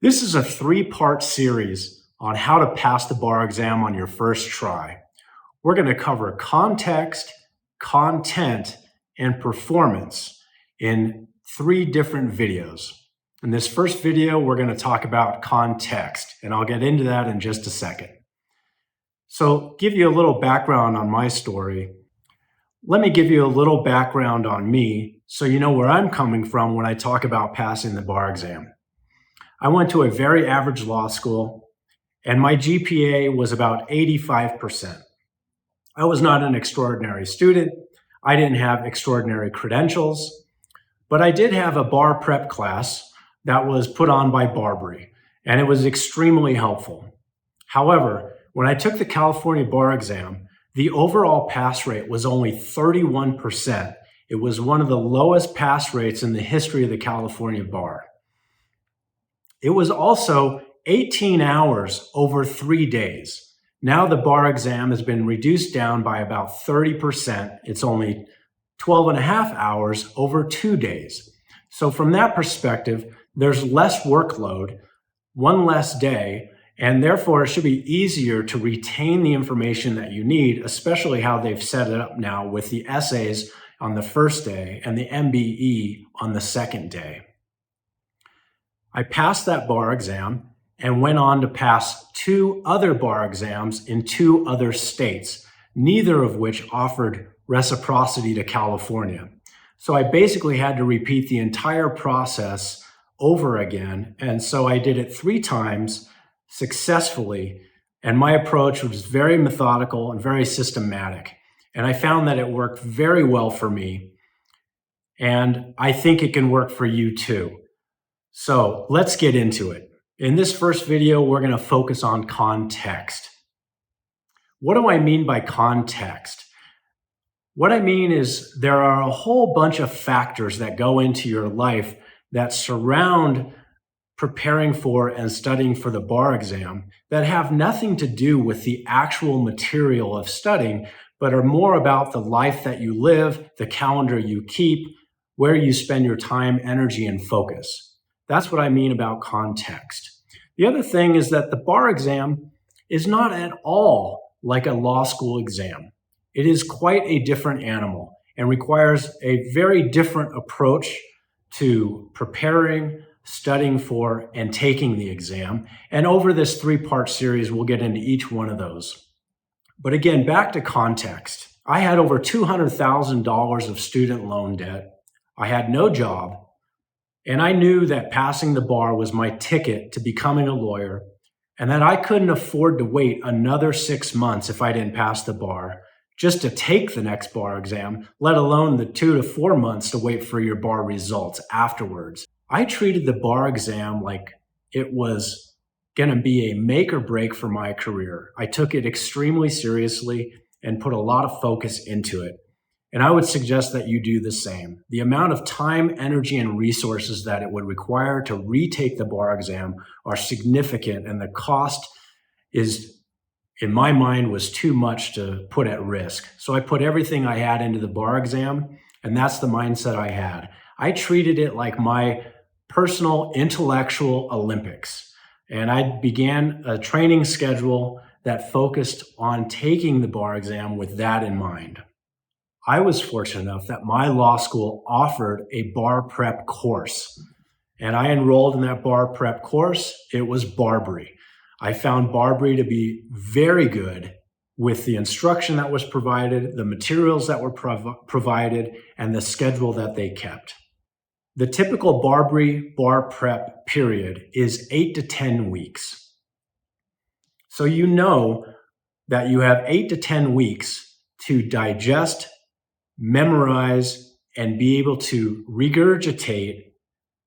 This is a three-part series on how to pass the bar exam on your first try. We're going to cover context, content, and performance in three different videos. In this first video, we're going to talk about context, and I'll get into that in just a second. So, give you a little background on my story. Let me give you a little background on me so you know where I'm coming from when I talk about passing the bar exam. I went to a very average law school, and my GPA was about 85%. I was not an extraordinary student. I didn't have extraordinary credentials, but I did have a bar prep class that was put on by Barbary, and it was extremely helpful. However, when I took the California bar exam, the overall pass rate was only 31%. It was one of the lowest pass rates in the history of the California bar. It was also 18 hours over 3 days. Now the bar exam has been reduced down by about 30%. It's only 12 and a half hours over 2 days. So from that perspective, there's less workload, one less day, and therefore it should be easier to retain the information that you need, especially how they've set it up now with the essays on the first day and the MBE on the second day. I passed that bar exam and went on to pass 2 other bar exams in 2 other states, neither of which offered reciprocity to California. So I basically had to repeat the entire process over again. And so I did it 3 times successfully. And my approach was very methodical and very systematic. And I found that it worked very well for me. And I think it can work for you too. So let's get into it. In this first video, we're going to focus on context. What do I mean by context? What I mean is there are a whole bunch of factors that go into your life that surround preparing for and studying for the bar exam that have nothing to do with the actual material of studying, but are more about the life that you live, the calendar you keep, where you spend your time, energy, and focus. That's what I mean about context. The other thing is that the bar exam is not at all like a law school exam. It is quite a different animal and requires a very different approach to preparing, studying for, and taking the exam. And over this 3-part series, we'll get into each one of those. But again, back to context. I had over $200,000 of student loan debt. I had no job. And I knew that passing the bar was my ticket to becoming a lawyer, and that I couldn't afford to wait another 6 months if I didn't pass the bar just to take the next bar exam, let alone the 2 to 4 months to wait for your bar results afterwards. I treated the bar exam like it was going to be a make or break for my career. I took it extremely seriously and put a lot of focus into it. And I would suggest that you do the same. The amount of time, energy, and resources that it would require to retake the bar exam are significant, and the cost is, in my mind, was too much to put at risk. So I put everything I had into the bar exam, and that's the mindset I had. I treated it like my personal intellectual Olympics, and I began a training schedule that focused on taking the bar exam with that in mind. I was fortunate enough that my law school offered a bar prep course, and I enrolled in that bar prep course. It was Barbary. I found Barbary to be very good with the instruction that was provided, the materials that were provided, and the schedule that they kept. The typical Barbary bar prep period is 8 to 10 weeks. So you know that you have 8 to 10 weeks to digest, memorize, and be able to regurgitate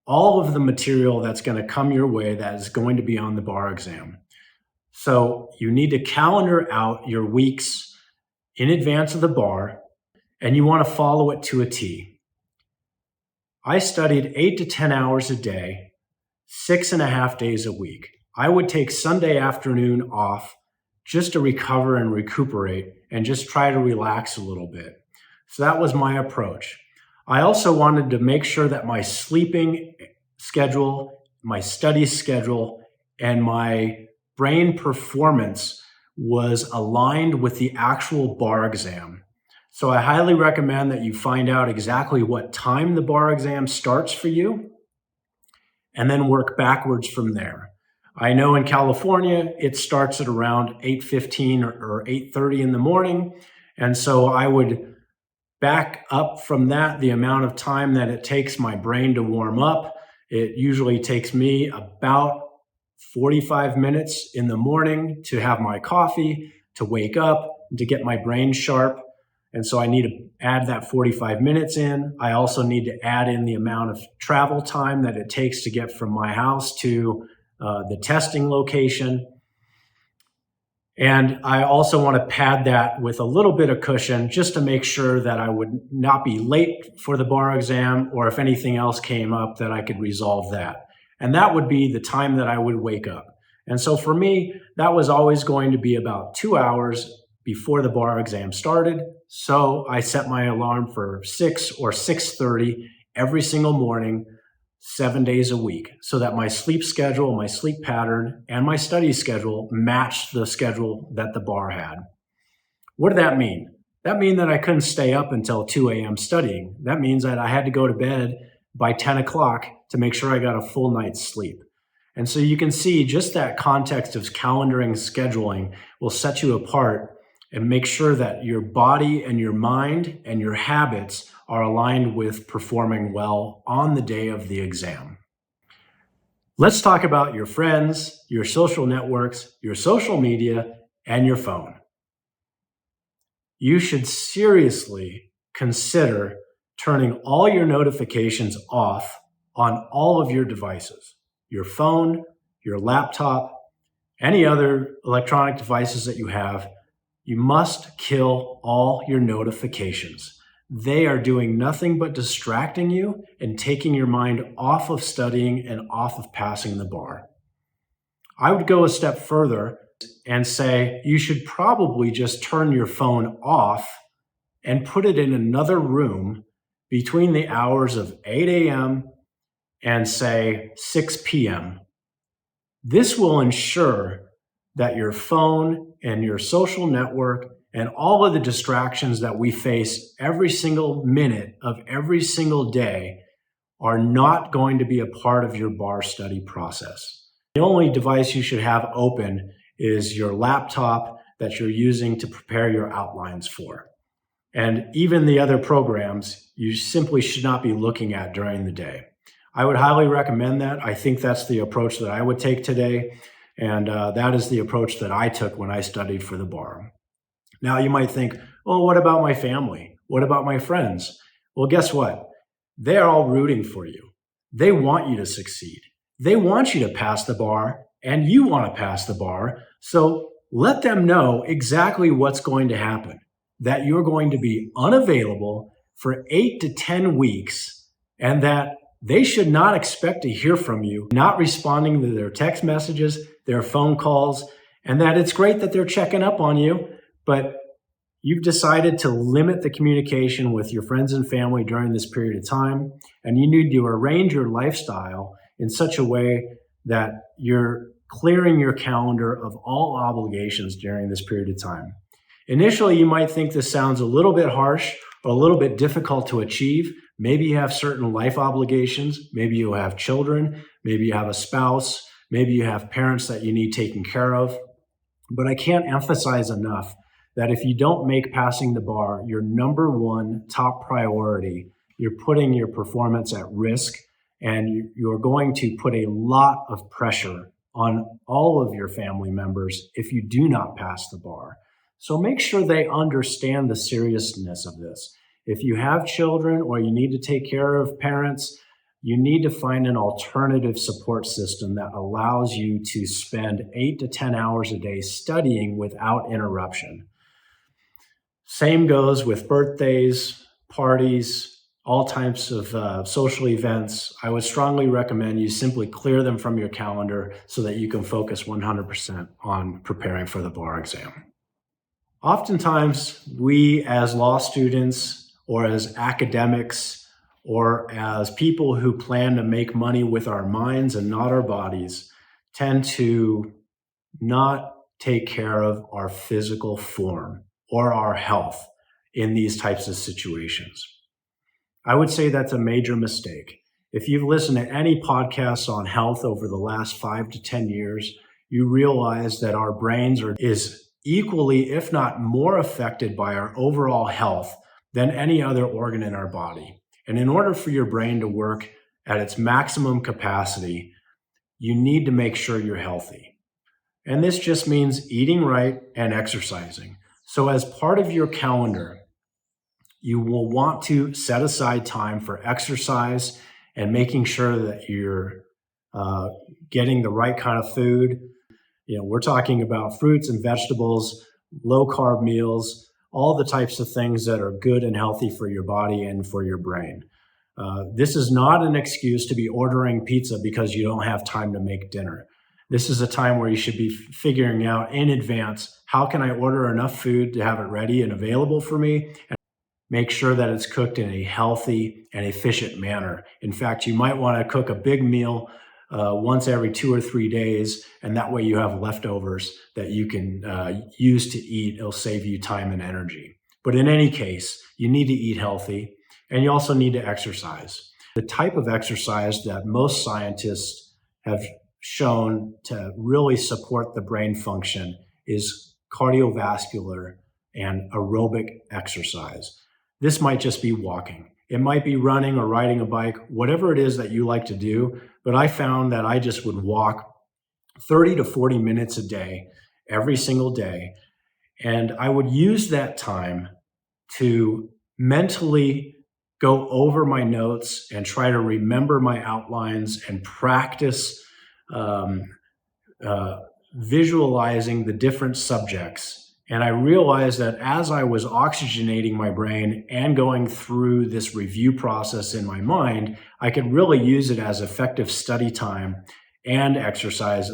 all of the material that's going to come your way that is going to be on the bar exam. So you need to calendar out your weeks in advance of the bar, and you want to follow it to a T. I studied 8 to 10 hours a day, 6.5 days a week. I would take Sunday afternoon off just to recover and recuperate and just try to relax a little bit. So that was my approach. I also wanted to make sure that my sleeping schedule my study schedule, and my brain performance was aligned with the actual bar exam. So I highly recommend that you find out exactly what time the bar exam starts for you and then work backwards from there. I know in California, it starts at around 8:15 or 8:30 in the morning. And so I would back up from that the amount of time that it takes my brain to warm up. It usually takes me about 45 minutes in the morning to have my coffee, to wake up, to get my brain sharp. And so I need to add that 45 minutes in. I also need to add in the amount of travel time that it takes to get from my house to the testing location. And I also want to pad that with a little bit of cushion just to make sure that I would not be late for the bar exam, or if anything else came up, that I could resolve that. And that would be the time that I would wake up. And so for me, that was always going to be about 2 hours before the bar exam started. So I set my alarm for 6 or 6:30 every single morning, 7 days a week, so that my sleep schedule, my sleep pattern, and my study schedule matched the schedule that the bar had. What did that mean? That means that I couldn't stay up until 2 a.m. studying. That means that I had to go to bed by 10 o'clock to make sure I got a full night's sleep. And so you can see just that context of calendaring, scheduling will set you apart and make sure that your body and your mind and your habits are aligned with performing well on the day of the exam. Let's talk about your friends, your social networks, your social media, and your phone. You should seriously consider turning all your notifications off on all of your devices, your phone, your laptop, any other electronic devices that you have. You must kill all your notifications. They are doing nothing but distracting you and taking your mind off of studying and off of passing the bar. I would go a step further and say you should probably just turn your phone off and put it in another room between the hours of 8 a.m. and say 6 p.m. This will ensure that your phone and your social network and all of the distractions that we face every single minute of every single day are not going to be a part of your bar study process. The only device you should have open is your laptop that you're using to prepare your outlines for. And even the other programs, you simply should not be looking at during the day. I would highly recommend that. I think that's the approach that I would take today. And that is the approach that I took when I studied for the bar. Now you might think, well, what about my family? What about my friends? Well, guess what? They're all rooting for you. They want you to succeed. They want you to pass the bar, and you want to pass the bar. So let them know exactly what's going to happen, that you're going to be unavailable for 8 to 10 weeks, and that they should not expect to hear from you, not responding to their text messages, their phone calls, and that it's great that they're checking up on you, but you've decided to limit the communication with your friends and family during this period of time, and you need to arrange your lifestyle in such a way that you're clearing your calendar of all obligations during this period of time. Initially, you might think this sounds a little bit harsh or a little bit difficult to achieve. Maybe you have certain life obligations. Maybe you have children. Maybe you have a spouse. Maybe you have parents that you need taken care of. But I can't emphasize enough that if you don't make passing the bar your number one top priority, you're putting your performance at risk, and you're going to put a lot of pressure on all of your family members if you do not pass the bar. So make sure they understand the seriousness of this. If you have children or you need to take care of parents, you need to find an alternative support system that allows you to spend 8 to 10 hours a day studying without interruption. Same goes with birthdays, parties, all types of social events. I would strongly recommend you simply clear them from your calendar so that you can focus 100% on preparing for the bar exam. Oftentimes, we as law students or as academics or as people who plan to make money with our minds and not our bodies, tend to not take care of our physical form or our health in these types of situations. I would say that's a major mistake. If you've listened to any podcasts on health over the last 5 to 10 years, you realize that our brains is equally, if not more, affected by our overall health than any other organ in our body. And in order for your brain to work at its maximum capacity, you need to make sure you're healthy. And this just means eating right and exercising. So as part of your calendar, you will want to set aside time for exercise and making sure that you're getting the right kind of food. We're talking about fruits and vegetables, low carb meals, all the types of things that are good and healthy for your body and for your brain. This is not an excuse to be ordering pizza because you don't have time to make dinner. This is a time where you should be figuring out in advance, how can I order enough food to have it ready and available for me? And make sure that it's cooked in a healthy and efficient manner. In fact, you might want to cook a big meal once every 2 or 3 days, and that way you have leftovers that you can use to eat. It'll save you time and energy. But in any case, you need to eat healthy, and you also need to exercise. The type of exercise that most scientists have shown to really support the brain function is cardiovascular and aerobic exercise. This might just be walking. It might be running or riding a bike, whatever it is that you like to do. But I found that I just would walk 30 to 40 minutes a day, every single day. And I would use that time to mentally go over my notes and try to remember my outlines and practice visualizing the different subjects. And I realized that as I was oxygenating my brain and going through this review process in my mind, I could really use it as effective study time and exercise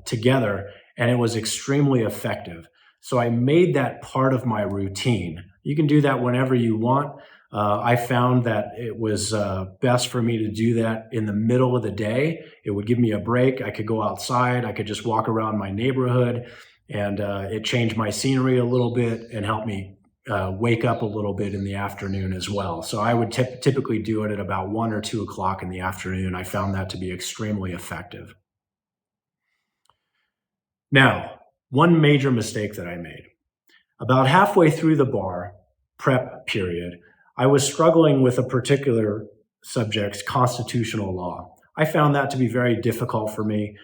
together. And it was extremely effective. So I made that part of my routine. You can do that whenever you want. I found that it was best for me to do that in the middle of the day. It would give me a break. I could go outside. I could just walk around my neighborhood, and it changed my scenery a little bit and helped me wake up a little bit in the afternoon as well. So I would typically do it at about 1 or 2 o'clock in the afternoon. I found that to be extremely effective. Now, one major mistake that I made. About halfway through the bar prep period, I was struggling with a particular subject, constitutional law. I found that to be very difficult for me.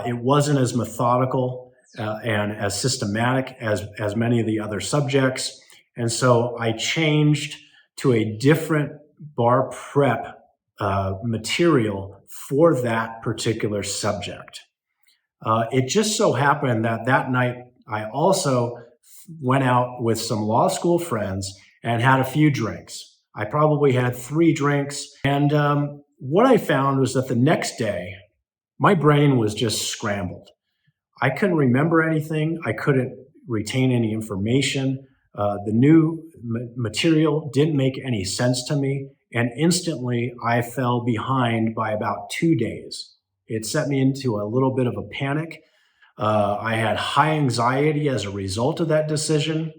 It wasn't as methodical and as systematic as many of the other subjects. And so I changed to a different bar prep material for that particular subject. It just so happened that that night I also went out with some law school friends and had a few drinks. I probably had 3 drinks. And what I found was that the next day, my brain was just scrambled. I couldn't remember anything. I couldn't retain any information. The new material didn't make any sense to me. And instantly, I fell behind by about 2 days. It set me into a little bit of a panic. I had high anxiety as a result of that decision,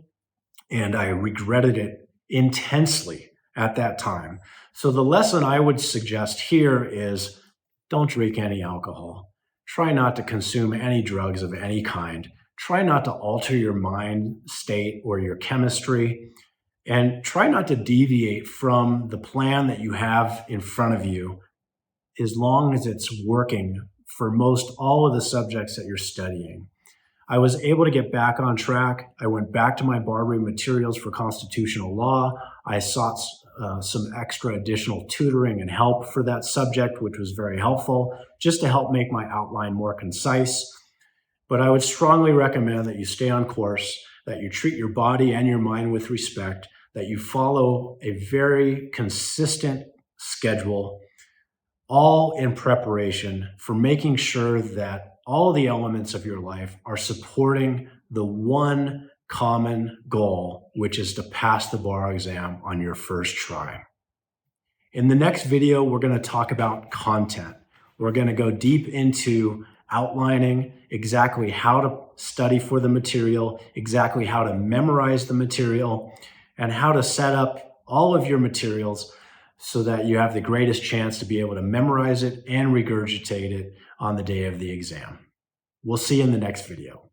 and I regretted it intensely at that time. So the lesson I would suggest here is don't drink any alcohol. Try not to consume any drugs of any kind. Try not to alter your mind state or your chemistry, and try not to deviate from the plan that you have in front of you as long as it's working for most all of the subjects that you're studying. I was able to get back on track. I went back to my barbering materials for constitutional law. I sought some extra additional tutoring and help for that subject, which was very helpful, just to help make my outline more concise. But I would strongly recommend that you stay on course, that you treat your body and your mind with respect, that you follow a very consistent schedule, all in preparation for making sure that all the elements of your life are supporting the one common goal, which is to pass the bar exam on your first try. In the next video, we're going to talk about content. We're going to go deep into outlining exactly how to study for the material, exactly how to memorize the material, and how to set up all of your materials so that you have the greatest chance to be able to memorize it and regurgitate it on the day of the exam. We'll see you in the next video.